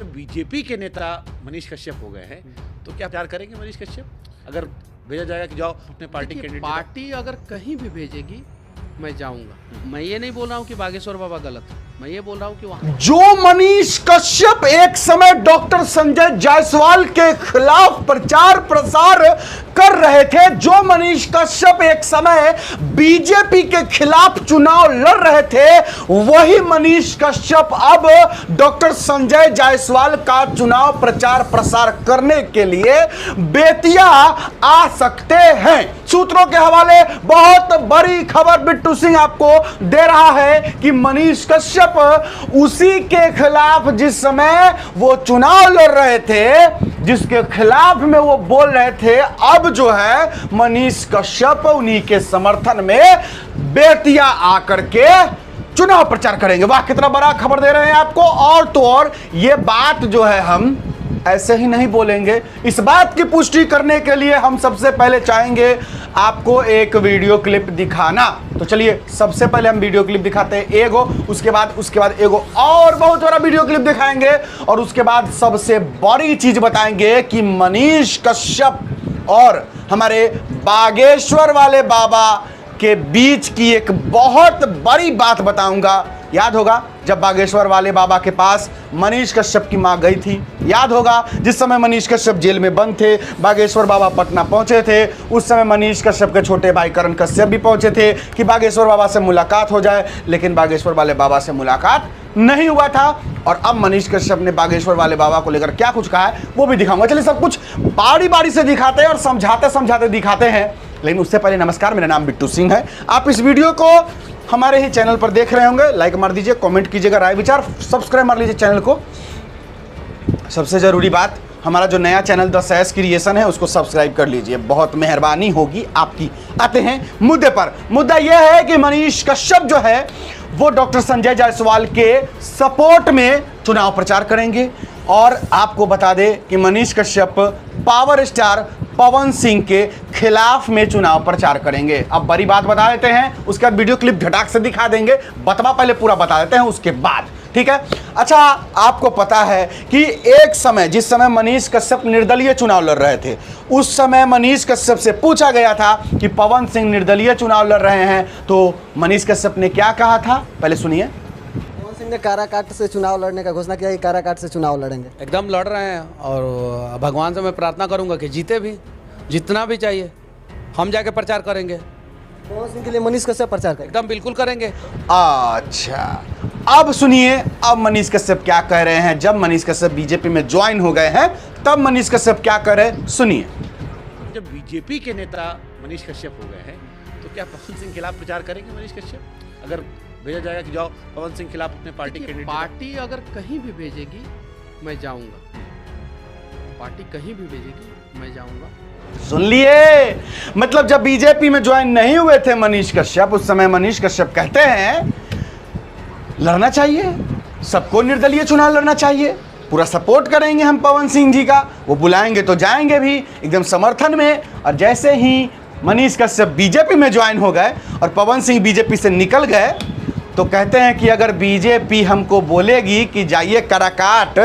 BJP के नेता मनीष कश्यप हो गए हैं तो क्या प्यार करेंगे मनीष कश्यप? अगर भेजा जाएगा कि जाओ अपने पार्टी कैंडिडेट, पार्टी अगर कहीं भी भेजेगी मैं जाऊंगा। मैं ये नहीं बोल रहा हूँ कि बागेश्वर बाबा गलत है, मैं ये बोल रहा हूँ कि वहां जो मनीष कश्यप एक समय डॉक्टर संजय जायसवाल के खिलाफ प्रचार प्रसार कर रहे थे, जो मनीष कश्यप एक समय बीजेपी के खिलाफ चुनाव लड़ रहे थे, वही मनीष कश्यप अब डॉक्टर संजय जायसवाल का चुनाव प्रचार प्रसार करने के लिए बेतिया आ सकते हैं। सूत्रों के हवाले बहुत बड़ी खबर बिट्टू सिंह आपको दे रहा है कि मनीष कश्यप उसी के खिलाफ जिस समय वो चुनाव लड़ रहे थे, जिसके खिलाफ में वो बोल रहे थे, अब जो है मनीष कश्यप उन्हीं के समर्थन में बेतिया आकर के चुनाव प्रचार करेंगे। वाह, कितना बड़ा खबर दे रहे हैं आपको। और तो और ये बात जो है हम ऐसे ही नहीं बोलेंगे, इस बात की पुष्टि करने के लिए हम सबसे पहले चाहेंगे आपको एक वीडियो क्लिप दिखाना। तो चलिए सबसे पहले हम वीडियो क्लिप दिखाते हैं एगो, उसके बाद एगो और बहुत बड़ा वीडियो क्लिप दिखाएंगे, और उसके बाद सबसे बड़ी चीज बताएंगे कि मनीष कश्यप और हमारे बागेश्वर वाले बाबा के बीच की एक बहुत बड़ी बात बताऊंगा। याद होगा जब बागेश्वर वाले बाबा के पास मनीष कश्यप की मां गई थी, याद होगा जिस समय मनीष कश्यप जेल में बंद थे, बागेश्वर बाबा पटना पहुंचे थे, उस समय मनीष कश्यप के छोटे भाई करण कश्यप भी पहुंचे थे कि बागेश्वर बाबा से मुलाकात हो जाए, लेकिन बागेश्वर वाले बाबा से मुलाकात नहीं हुआ था। और अब मनीष कश्यप ने बागेश्वर वाले बाबा को लेकर क्या कुछ कहा है वो भी दिखाऊंगा। चलिए सब कुछ बारी बारी से दिखाते हैं और समझाते समझाते दिखाते हैं, लेकिन उससे पहले नमस्कार, मेरा नाम बिट्टू सिंह है। आप इस वीडियो को हमारे ही चैनल पर देख रहे होंगे, लाइक मार दीजिए, कमेंट कीजिएगा, राय विचार, सब्सक्राइब मार लीजिए चैनल को। सबसे जरूरी बात, हमारा जो नया चैनल द सैस क्रिएशन है उसको सब्सक्राइब कर लीजिए, बहुत मेहरबानी होगी आपकी। आते हैं मुद्दे पर। मुद्दा यह है कि मनीष कश्यप जो है वो डॉक्टर संजय जायसवाल के सपोर्ट में चुनाव प्रचार करेंगे, और आपको बता दें कि मनीष कश्यप पावर स्टार पवन सिंह के खिलाफ में चुनाव प्रचार करेंगे। अब बड़ी बात बता देते हैं, उसके बाद वीडियो क्लिप झटाक से दिखा देंगे, बतवा पहले पूरा बता देते हैं उसके बाद, ठीक है। अच्छा, आपको पता है कि एक समय जिस समय मनीष कश्यप निर्दलीय चुनाव लड़ रहे थे, उस समय मनीष कश्यप से पूछा गया था कि पवन सिंह निर्दलीय चुनाव लड़ रहे हैं, तो मनीष कश्यप ने क्या कहा था, पहले सुनिए। पवन सिंह ने काराकाट से चुनाव लड़ने का घोषणा किया कि काराकाट से चुनाव लड़ेंगे। एकदम लड़ रहे हैं, और भगवान से मैं प्रार्थना करूंगा कि जीते भी, जितना भी चाहिए हम जाके प्रचार करेंगे। पवन सिंह के लिए मनीष कश्यप प्रचार करेंगे, एकदम बिल्कुल करेंगे। अच्छा, अब सुनिए अब मनीष कश्यप क्या कह रहे हैं। जब मनीष कश्यप बीजेपी में ज्वाइन हो गए हैं तब मनीष कश्यप क्या कह रहे हैं, सुनिए। जब बीजेपी के नेता मनीष कश्यप हो गए हैं तो क्या पवन सिंह के खिलाफ प्रचार करेंगे मनीष कश्यप? अगर भेजा जाएगा कि जाओ पवन सिंह के खिलाफ अपने पार्टी कैंडिडेट, पार्टी अगर कहीं भी भेजेगी मैं जाऊंगा। पार्टी कहीं भी भेजेगी मैं जाऊंगा। सुन लिए, मतलब जब बीजेपी में ज्वाइन नहीं हुए थे मनीष कश्यप, उस समय मनीष कश्यप कहते हैं लड़ना चाहिए, सबको निर्दलीय चुनाव लड़ना चाहिए, पूरा सपोर्ट करेंगे हम पवन सिंह जी का, वो बुलाएंगे तो जाएंगे भी एकदम समर्थन में। और जैसे ही मनीष कश्यप बीजेपी में ज्वाइन हो गए और पवन सिंह बीजेपी से निकल गए, तो कहते हैं कि अगर बीजेपी हमको बोलेगी कि जाइए काराकाट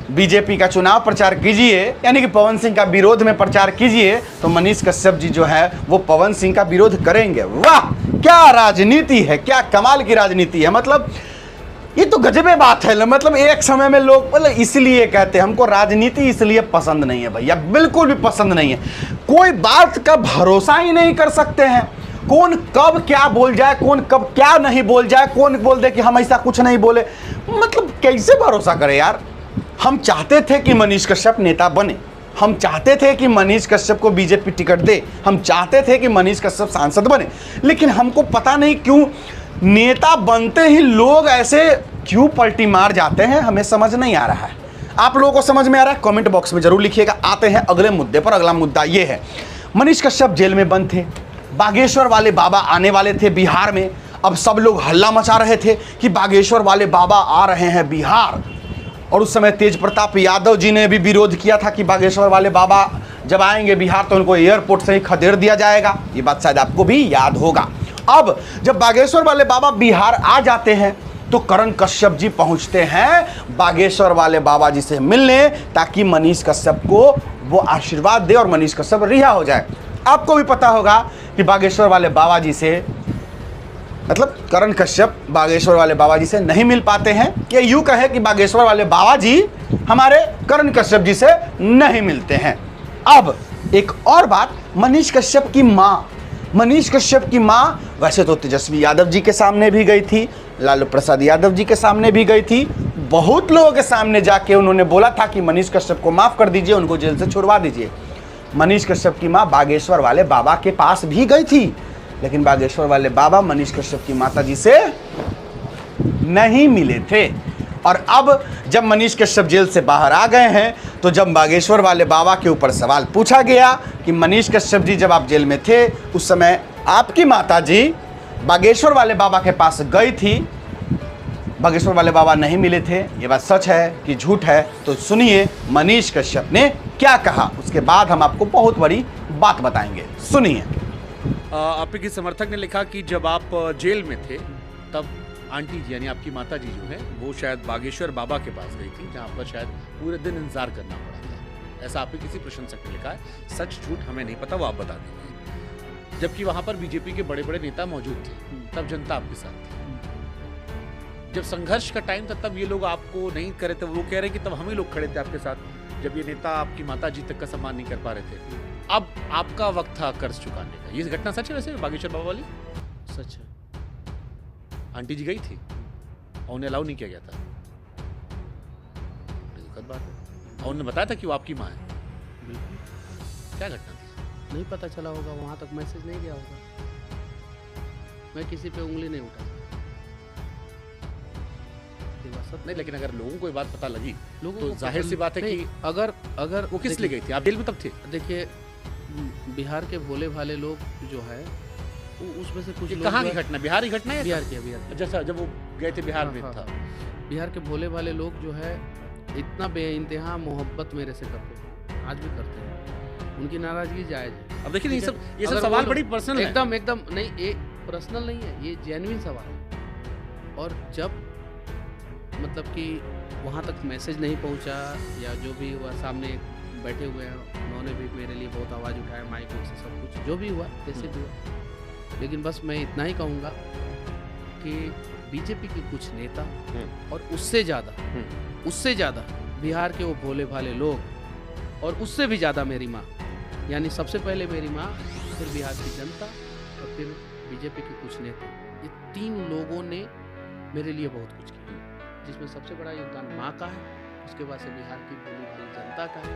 बीजेपी का चुनाव प्रचार कीजिए, यानी कि पवन सिंह का विरोध में प्रचार कीजिए, तो मनीष कश्यप जी जो है वो पवन सिंह का विरोध करेंगे। वाह, क्या राजनीति है, क्या कमाल की राजनीति है। मतलब ये तो गजबे बात है। मतलब एक समय में लोग मतलब इसलिए कहते हैं हमको राजनीति इसलिए पसंद नहीं है भैया, बिल्कुल भी पसंद नहीं है। कोई बात का भरोसा ही नहीं कर सकते हैं, कौन कब क्या बोल जाए, कौन कब क्या नहीं बोल जाए, कौन बोल दे कि हम ऐसा कुछ नहीं बोले, मतलब कैसे भरोसा करे यार। हम चाहते थे कि मनीष कश्यप नेता बने, हम चाहते थे कि मनीष कश्यप को बीजेपी टिकट दे, हम चाहते थे कि मनीष कश्यप सांसद बने, लेकिन हमको पता नहीं क्यों नेता बनते ही लोग ऐसे क्यों पलटी मार जाते हैं, हमें समझ नहीं आ रहा है। आप लोगों को समझ में आ रहा है? कमेंट बॉक्स में जरूर लिखिएगा। आते हैं अगले मुद्दे पर। अगला मुद्दा ये है, मनीष कश्यप जेल में बंद थे, बागेश्वर वाले बाबा आने वाले थे बिहार में। अब सब लोग हल्ला मचा रहे थे कि बागेश्वर वाले बाबा आ रहे हैं बिहार, और उस समय तेज प्रताप यादव जी ने भी विरोध किया था कि बागेश्वर वाले बाबा जब आएंगे बिहार तो उनको एयरपोर्ट से ही खदेड़ दिया जाएगा। ये बात शायद आपको भी याद होगा। अब जब बागेश्वर वाले बाबा बिहार आ जाते हैं तो करण कश्यप जी पहुंचते हैं बागेश्वर वाले बाबा जी से मिलने, ताकि मनीष कश्यप को वो आशीर्वाद दे और मनीष कश्यप रिहा हो जाए। आपको भी पता होगा कि बागेश्वर वाले बाबा जी से, मतलब करण कश्यप बागेश्वर वाले बाबा जी से नहीं मिल पाते हैं, या यूं कहे कि बागेश्वर वाले बाबा जी हमारे करण कश्यप जी से नहीं मिलते हैं। अब एक और बात, मनीष कश्यप की मां वैसे तो तेजस्वी यादव जी के सामने भी गई थी, लालू प्रसाद यादव जी के सामने भी गई थी, बहुत लोगों के सामने जाके उन्होंने बोला था कि मनीष कश्यप को माफ कर दीजिए, उनको जेल से छुड़वा दीजिए। मनीष कश्यप की मां बागेश्वर वाले बाबा के पास भी गई थी, लेकिन बागेश्वर वाले बाबा मनीष कश्यप की माता जी से नहीं मिले थे। और अब जब मनीष कश्यप जेल से बाहर आ गए हैं, तो जब बागेश्वर वाले बाबा के ऊपर सवाल पूछा गया कि मनीष कश्यप जी जब आप जेल में थे उस समय आपकी माता जी बागेश्वर वाले बाबा के पास गई थी, बागेश्वर वाले बाबा नहीं मिले थे, ये बात सच है कि झूठ है? तो सुनिए मनीष कश्यप ने क्या कहा, उसके बाद हम आपको बहुत बड़ी बात बताएंगे, सुनिए। आपके समर्थक ने लिखा कि जब आप जेल में थे तब आंटी जी यानी आपकी माता जी जो है वो शायद बागेश्वर बाबा के पास गई थी, जहाँ पर शायद पूरे दिन इंतजार करना पड़ा था। ऐसा आपके किसी प्रशंसक ने लिखा है, सच झूठ हमें नहीं पता, वो आप बता देंगे। जबकि वहां पर बीजेपी के बड़े बड़े नेता मौजूद थे, तब जनता आपके साथ थी। जब संघर्ष का टाइम था तब ये लोग आपको नहीं करे थे, वो कह रहे कि तब हम ही लोग खड़े थे आपके साथ, जब ये नेता आपकी माता जी तक का सम्मान नहीं कर पा रहे थे। अब आपका वक्त था कर्ज चुकाने का। ये घटना सच है वैसे बागेश्वर बाबा वाली? सच है। आंटी जी गई थी और उन्हें अलाउ नहीं किया गया था, दुखद बात है। और उन्होंने बताया था कि वो आपकी माँ है। क्या घटना थी? नहीं पता चला होगा, वहां तक मैसेज नहीं गया होगा, मैं किसी पे उंगली नहीं उठा। नहीं, लेकिन अगर लोगों को ये बात पता लगी लोगों तो को जाहिर सी बात है कि अगर वो किस लिए गई थी? आप जेल में तब थे। देखिए, बिहार के भोले भाले लोग जो है उसमें से कुछ लोग कहाँ की घटना? बिहार की घटना है? बिहार की जैसा जब वो गए थे बिहार में हाँ, था। बिहार के भोले भाले लोग जो है इतना बेइंतहा मोहब्बत मेरे से करते हैं, आज भी करते हैं। उनकी नाराजगी जायज है। अब देखिए ये सब सवाल बड़ी पर्सनल है। एकदम नहीं, ये पर्सनल नहीं है, ये जेन्युइन सवाल है। और जब मतलब कि वहाँ तक मैसेज नहीं पहुँचा या जो भी हुआ, सामने बैठे हुए हैं उन्होंने भी मेरे लिए बहुत आवाज़ उठाया, माइक से सब कुछ जो भी हुआ जैसे भी हुआ। लेकिन बस मैं इतना ही कहूँगा कि बीजेपी के कुछ नेता और उससे ज़्यादा बिहार के वो भोले भाले लोग और उससे भी ज़्यादा मेरी माँ, यानी सबसे पहले मेरी माँ, फिर बिहार की जनता और फिर बीजेपी के कुछ नेता, ये तीन लोगों ने मेरे लिए बहुत कुछ किया, जिसमें सबसे बड़ा योगदान माँ का है, उसके बाद से बिहार की भोली भाली जनता का है।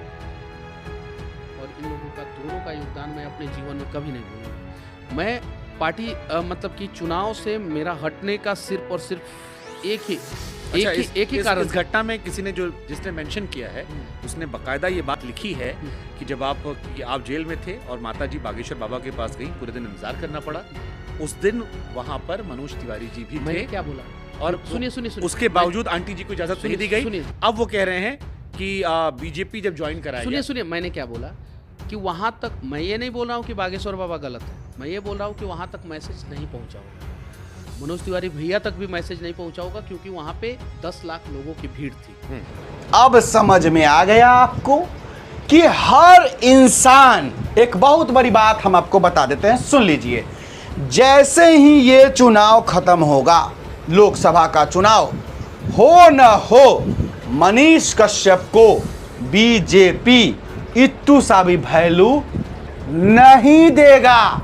और इन लोगों का दोनों का योगदान मैं अपने जीवन में कभी नहीं भूलूंगा। मैं पार्टी मतलब कि चुनाव से मेरा हटने का सिर्फ और सिर्फ एक ही कारण। इस घटना में किसी ने जिसने मेंशन किया है उसने बकायदा ये बात लिखी है कि जब आप जेल में थे और माताजी बागेश्वर बाबा के पास गई, पूरे दिन इंतजार करना पड़ा। उस दिन वहां पर मनोज तिवारी जी भी थे। मैंने क्या बोला? और सुनिए उसके बावजूद आंटी जी को इजाजत नहीं दी गई। अब वो कह रहे हैं कि बीजेपी जब ज्वाइन कराया। सुनिए मैंने क्या बोला कि वहां तक, मैं ये नहीं बोल रहा हूँ कि बागेश्वर बाबा गलत है, मैं ये बोल रहा हूँ कि वहां तक मैसेज नहीं पहुंचा होगा, मनोज तिवारी भैया तक भी मैसेज नहीं पहुंचा होगा, क्योंकि वहां पे 10 लाख लोगों की भीड़ थी। अब समझ में आ गया आपको कि हर इंसान, एक बहुत बड़ी बात हम आपको बता देते हैं, सुन लीजिए। जैसे ही ये चुनाव खत्म होगा, लोकसभा का चुनाव हो न हो, मनीष कश्यप को बीजेपी इत्तू सा भी वैल्यू नहीं देगा,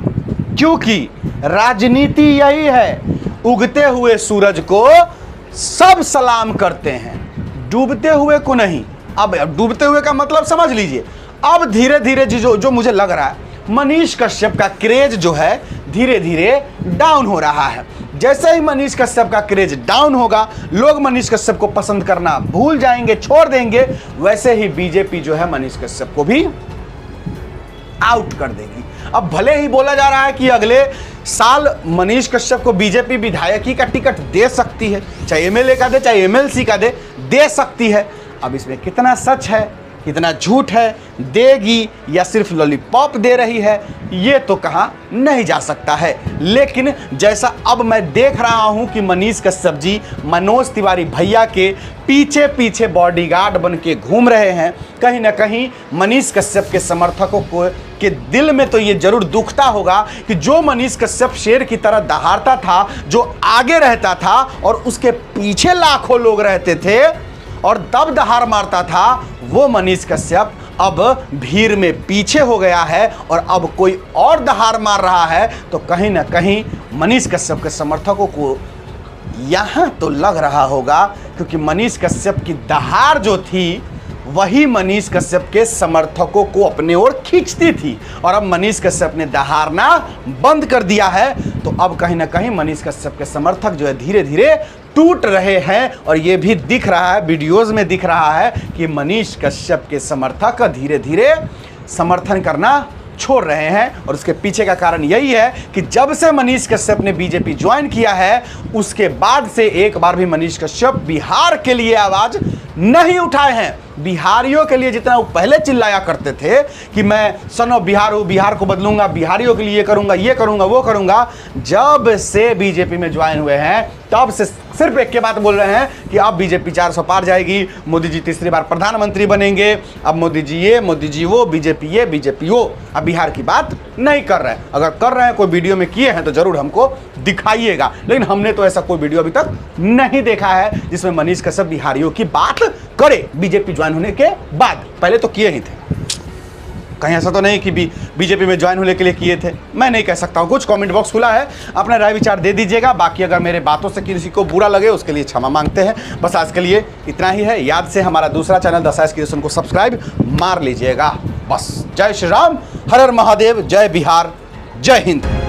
क्योंकि राजनीति यही है, उगते हुए सूरज को सब सलाम करते हैं, डूबते हुए को नहीं। अब डूबते हुए का मतलब समझ लीजिए। अब धीरे धीरे जो मुझे लग रहा है, मनीष कश्यप का क्रेज जो है धीरे धीरे डाउन हो रहा है। जैसे ही मनीष कश्यप का क्रेज डाउन होगा, लोग मनीष कश्यप को पसंद करना भूल जाएंगे, छोड़ देंगे, वैसे ही बीजेपी जो है मनीष कश्यप को भी आउट कर देगी। अब भले ही बोला जा रहा है कि अगले साल मनीष कश्यप को बीजेपी विधायकी का टिकट दे सकती है, चाहे एमएलए का दे चाहे एमएलसी का दे सकती है। अब इसमें कितना सच है कितना झूठ है, देगी या सिर्फ लॉलीपॉप दे रही है, ये तो कहा नहीं जा सकता है। लेकिन जैसा अब मैं देख रहा हूं कि मनीष कश्यप जी मनोज तिवारी भैया के पीछे पीछे बॉडीगार्ड बन के घूम रहे हैं, कहीं ना कहीं मनीष कश्यप के समर्थकों को के दिल में तो ये जरूर दुखता होगा कि जो मनीष कश्यप शेर की तरह दहाड़ता था, जो आगे रहता था और उसके पीछे लाखों लोग रहते थे और दब दहाड़ मारता था, वो मनीष कश्यप अब भीड़ में पीछे हो गया है और अब कोई और दहाड़ मार रहा है। तो कहीं ना कहीं मनीष कश्यप के समर्थकों को यहाँ तो लग रहा होगा, क्योंकि मनीष कश्यप की दहाड़ जो थी वही मनीष कश्यप के समर्थकों को अपने ओर खींचती थी, और अब मनीष कश्यप ने दहाड़ना बंद कर दिया है। तो अब कहीं ना कहीं मनीष कश्यप के समर्थक जो है धीरे धीरे टूट रहे हैं, और ये भी दिख रहा है, वीडियोज में दिख रहा है कि मनीष कश्यप के समर्थक धीरे धीरे समर्थन करना छोड़ रहे हैं। और उसके पीछे का कारण यही है कि जब से मनीष कश्यप ने बीजेपी ज्वाइन किया है, उसके बाद से एक बार भी मनीष कश्यप बिहार के लिए आवाज नहीं उठाए हैं। बिहारियों के लिए जितना वो पहले चिल्लाया करते थे कि मैं सन ऑफ बिहार हूँ, बिहार को बदलूंगा, बिहारियों के लिए ये करूंगा वो करूंगा, जब से बीजेपी में ज्वाइन हुए हैं तब से सिर्फ एक के बात बोल रहे हैं कि अब बीजेपी 400 पार जाएगी, मोदी जी तीसरी बार प्रधानमंत्री बनेंगे, अब मोदी जी ये, मोदी जी वो, बीजेपी ये, बीजेपी वो। अब बिहार की बात नहीं कर रहे हैं। अगर कर रहे हैं, कोई वीडियो में किए हैं तो जरूर हमको दिखाइएगा, लेकिन हमने तो ऐसा कोई वीडियो अभी तक नहीं देखा है जिसमें मनीष कश्यप बिहारियों की बात करे बीजेपी ज्वाइन होने के बाद। पहले तो किए ही थे, कहीं ऐसा तो नहीं कि बीजेपी में ज्वाइन होने के लिए किए थे। मैं नहीं कह सकता हूँ, कुछ कमेंट बॉक्स खुला है, अपना राय विचार दे दीजिएगा। बाकी अगर मेरे बातों से किसी को बुरा लगे उसके लिए क्षमा मांगते हैं। बस आज के लिए इतना ही है। याद से हमारा दूसरा चैनल द साइंस क्रिएशन को सब्सक्राइब मार लीजिएगा। बस जय श्री राम, हर हर महादेव, जय बिहार, जय हिंद।